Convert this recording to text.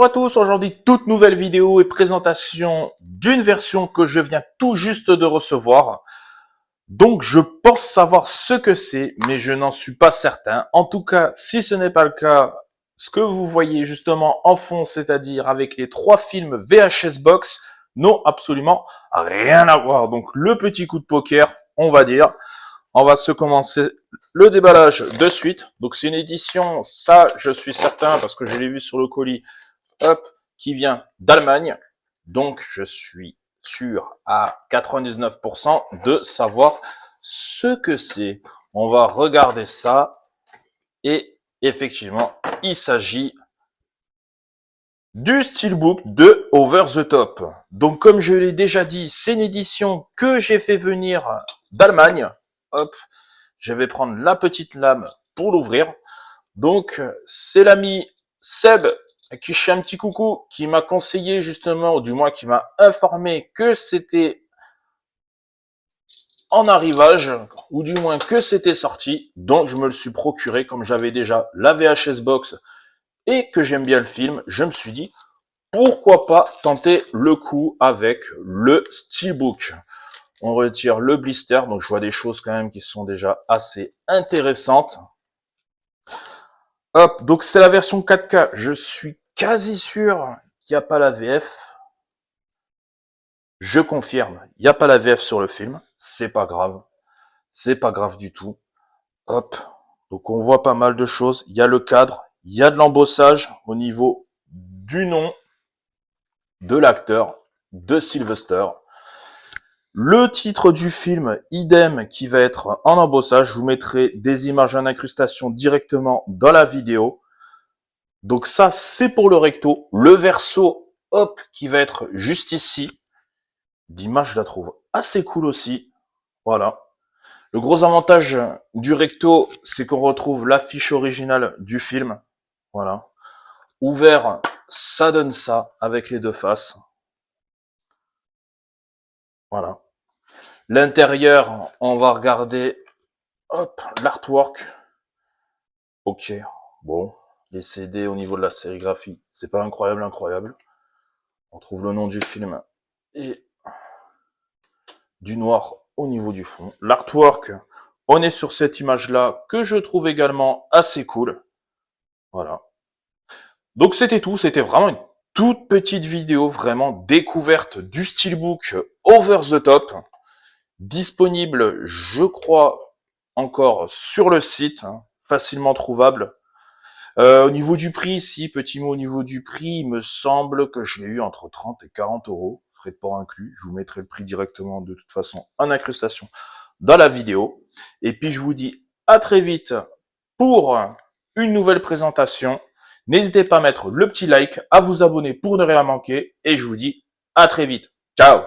Bonjour à tous, aujourd'hui toute nouvelle vidéo et présentation d'une version que je viens tout juste de recevoir. Donc je pense savoir ce que c'est, mais je n'en suis pas certain. En tout cas, si ce n'est pas le cas, ce que vous voyez justement en fond, c'est-à-dire avec les 3 films VHS Box, n'ont absolument rien à voir. Donc le petit coup de poker, on va dire. On va se commencer le déballage de suite. Donc c'est une édition, ça je suis certain parce que je l'ai vu sur le colis, hop, qui vient d'Allemagne. Donc je suis sûr à 99% de savoir ce que c'est. On va regarder ça et effectivement, il s'agit du Steelbook de Over the Top. Donc comme je l'ai déjà dit, c'est une édition que j'ai fait venir d'Allemagne. Hop, je vais prendre la petite lame pour l'ouvrir. Donc, c'est l'ami Seb, à qui je fais un petit coucou, qui m'a conseillé justement, ou du moins qui m'a informé que c'était en arrivage, ou du moins que c'était sorti. Donc, je me le suis procuré, comme j'avais déjà la VHS Box et que j'aime bien le film, je me suis dit, pourquoi pas tenter le coup avec le Steelbook. On retire le blister, donc je vois des choses quand même qui sont déjà assez intéressantes. Hop, donc c'est la version 4K. Je suis quasi sûr qu'il n'y a pas la VF. Je confirme, il n'y a pas la VF sur le film. C'est pas grave. C'est pas grave du tout. Hop. Donc on voit pas mal de choses. Il y a le cadre, il y a de l'embossage au niveau du nom de l'acteur, de Sylvester. Le titre du film, idem, qui va être en embossage. Je vous mettrai des images en incrustation directement dans la vidéo. Donc ça, c'est pour le recto. Le verso, hop, qui va être juste ici. L'image, je la trouve assez cool aussi. Voilà. Le gros avantage du recto, c'est qu'on retrouve l'affiche originale du film. Voilà. Ouvert, ça donne ça, avec les deux faces. Voilà. L'intérieur, on va regarder, hop, l'artwork. Ok. Bon. Les CD au niveau de la sérigraphie, c'est pas incroyable. On trouve le nom du film et du noir au niveau du fond. L'artwork, on est sur cette image-là que je trouve également assez cool. Voilà. Donc c'était tout, c'était vraiment une toute petite vidéo, vraiment découverte du Steelbook Over the Top. Disponible, je crois, encore sur le site, hein, facilement trouvable. Au niveau du prix, si, petit mot au niveau du prix, il me semble que je l'ai eu entre 30 et 40 euros, frais de port inclus. Je vous mettrai le prix directement de toute façon en incrustation dans la vidéo. Et puis je vous dis à très vite pour une nouvelle présentation. N'hésitez pas à mettre le petit like, à vous abonner pour ne rien manquer. Et je vous dis à très vite. Ciao!